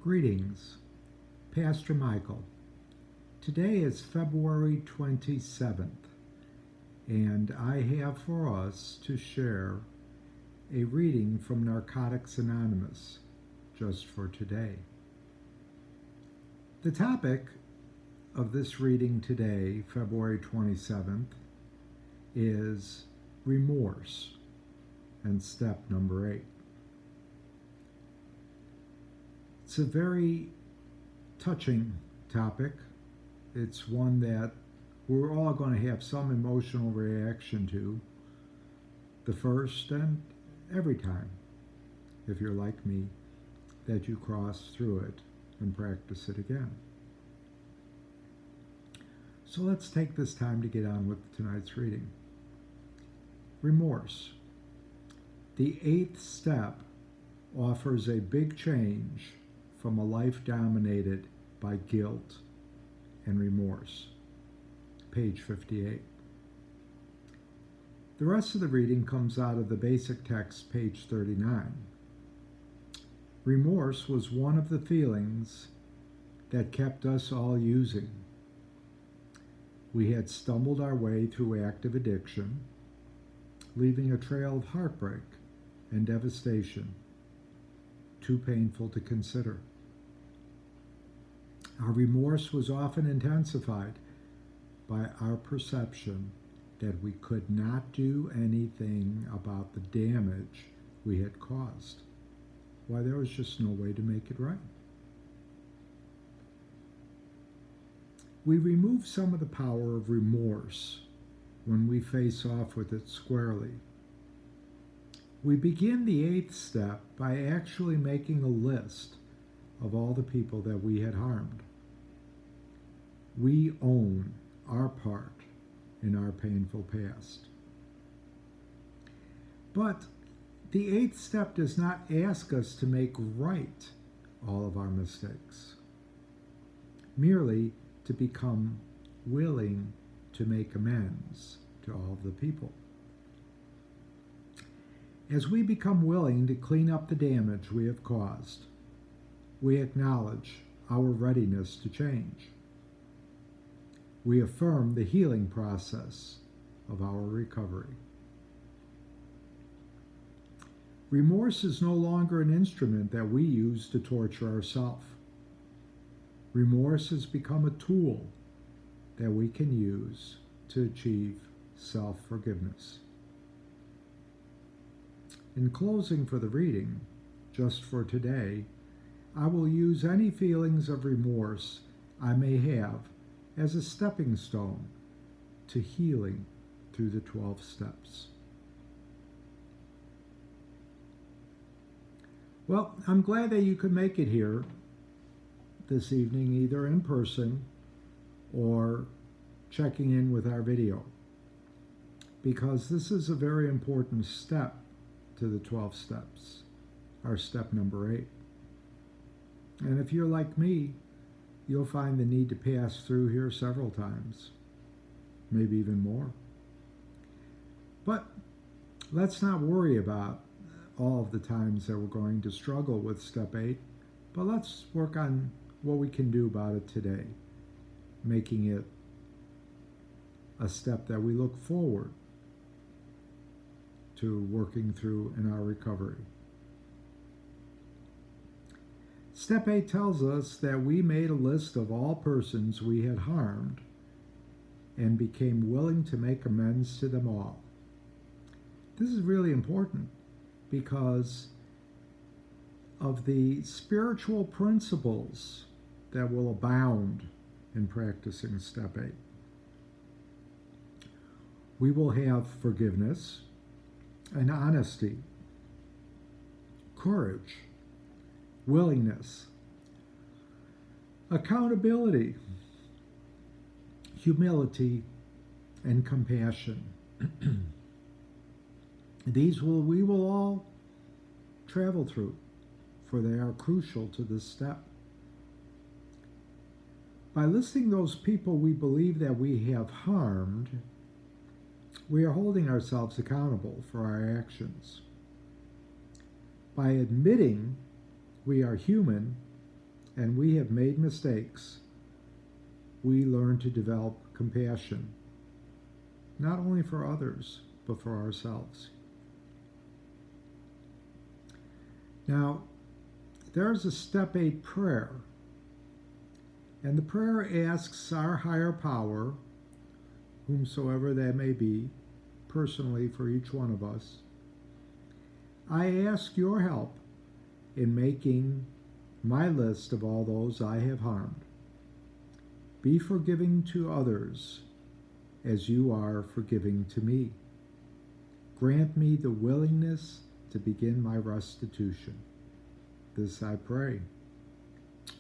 Greetings, Pastor Michael. Today is February 27th, and I have for us to share a reading from Narcotics Anonymous, just for today. The topic of this reading today, February 27th, is remorse, and step number 8. It's a very touching topic. It's one that we're all going to have some emotional reaction to the first and every time, if you're like me, that you cross through it and practice it again. So let's take this time to get on with tonight's reading. Remorse. The 8th step offers a big change from a life dominated by guilt and remorse. Page 58. The rest of the reading comes out of the basic text, page 39. Remorse was one of the feelings that kept us all using. We had stumbled our way through active addiction, leaving a trail of heartbreak and devastation, too painful to consider. Our remorse was often intensified by our perception that we could not do anything about the damage we had caused. Why, there was just no way to make it right. We remove some of the power of remorse when we face off with it squarely. We begin the 8th step by actually making a list of all the people that we had harmed. We own our part in our painful past. But the 8th step does not ask us to make right all of our mistakes, merely to become willing to make amends to all of the people. As we become willing to clean up the damage we have caused, we acknowledge our readiness to change. We affirm the healing process of our recovery. Remorse is no longer an instrument that we use to torture ourselves. Remorse has become a tool that we can use to achieve self-forgiveness. In closing for the reading, just for today, I will use any feelings of remorse I may have as a stepping stone to healing through the 12 steps. Well, I'm glad that you could make it here this evening, either in person or checking in with our video, because this is a very important step to the 12 steps, our step number 8. And if you're like me, you'll find the need to pass through here several times, maybe even more. But let's not worry about all of the times that we're going to struggle with step 8, but let's work on what we can do about it today, making it a step that we look forward to working through in our recovery. Step 8 tells us that we made a list of all persons we had harmed and became willing to make amends to them all. This is really important because of the spiritual principles that will abound in practicing step 8. We will have forgiveness and honesty, courage, willingness, accountability, humility, and compassion. We will all travel through, for they are crucial to this step. By listing those people we believe that we have harmed, we are holding ourselves accountable for our actions. By admitting we are human and we have made mistakes, we learn to develop compassion, not only for others, but for ourselves. Now, there's a step 8 prayer, and the prayer asks our higher power, whomsoever that may be, personally for each one of us, I ask your help in making my list of all those I have harmed. Be forgiving to others as you are forgiving to me. Grant me the willingness to begin my restitution. This I pray.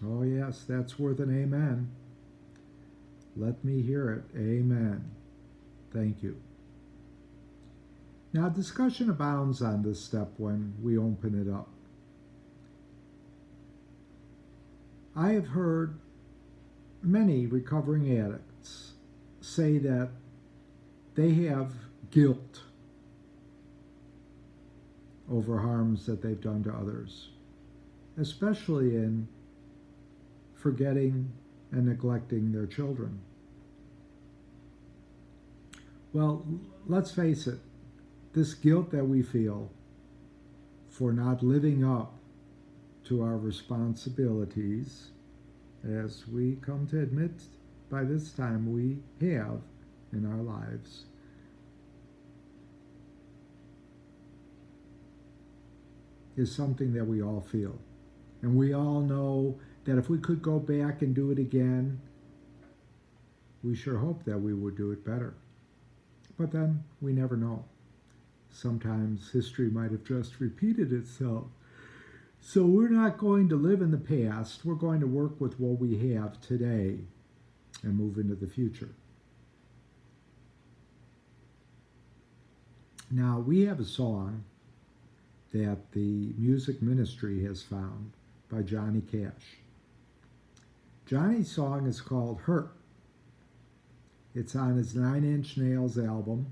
Oh yes, that's worth an amen. Let me hear it. Amen. Thank you. Now, discussion abounds on this step when we open it up. I have heard many recovering addicts say that they have guilt over harms that they've done to others, especially in forgetting and neglecting their children. Well, let's face it, this guilt that we feel for not living up to our responsibilities, as we come to admit by this time we have in our lives, is something that we all feel. And we all know that if we could go back and do it again, we sure hope that we would do it better. But then we never know. Sometimes history might have just repeated itself. So we're not going to live in the past. We're going to work with what we have today and move into the future. Now, we have a song that the music ministry has found by Johnny Cash. Johnny's song is called Hurt. It's on his 9 Inch Nails album.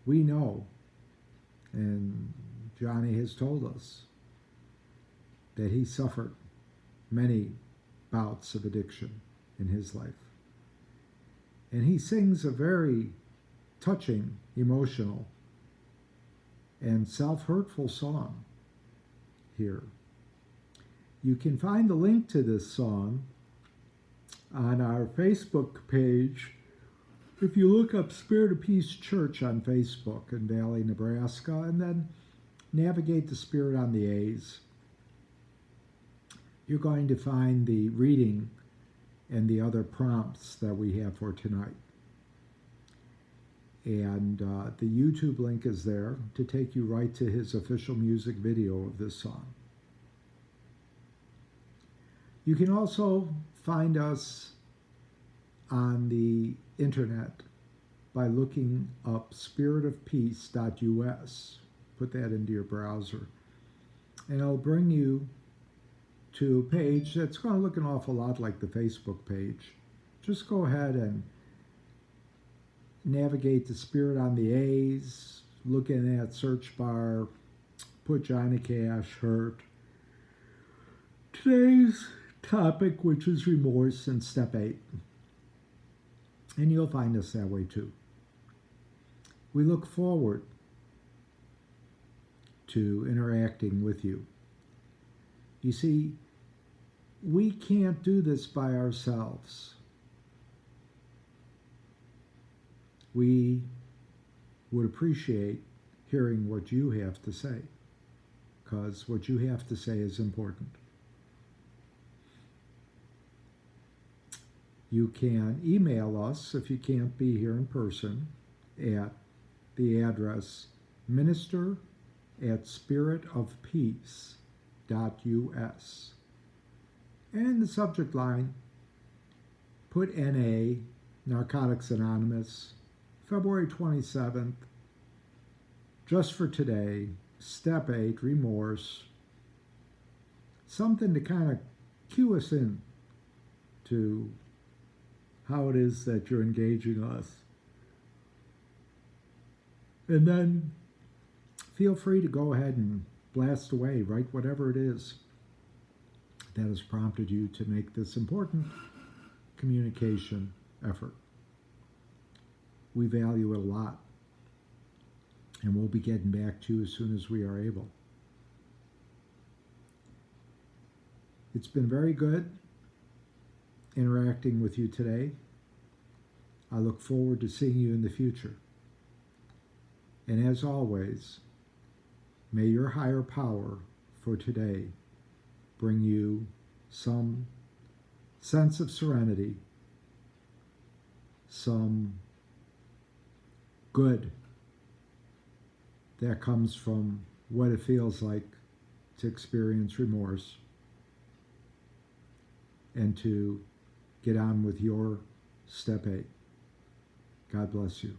We know, and Johnny has told us, that he suffered many bouts of addiction in his life. And he sings a very touching, emotional, and self-hurtful song here. You can find the link to this song on our Facebook page. If you look up Spirit of Peace Church on Facebook in Valley, Nebraska, and then navigate the Spirit on the A's, you're going to find the reading and the other prompts that we have for tonight. And the YouTube link is there to take you right to his official music video of this song. You can also find us on the internet by looking up spiritofpeace.us. Put that into your browser. And it'll bring you to a page that's going to look an awful lot like the Facebook page. Just go ahead and navigate the Spirit on the A's, look in that search bar, put Johnny Cash, Hurt. Today's topic, which is remorse, and step 8. And you'll find us that way too. We look forward to interacting with you. You see, we can't do this by ourselves. We would appreciate hearing what you have to say, because what you have to say is important. You can email us if you can't be here in person at the address minister@spiritofpeace.us. And in the subject line, put NA, Narcotics Anonymous, February 27th, just for today, step 8, remorse. Something to kind of cue us in to how it is that you're engaging us. And then feel free to go ahead and blast away, write whatever it is that has prompted you to make this important communication effort. We value it a lot, and we'll be getting back to you as soon as we are able. It's been very good interacting with you today. I look forward to seeing you in the future. And as always, may your higher power for today bring you some sense of serenity, some good that comes from what it feels like to experience remorse and to get on with your step 8. God bless you.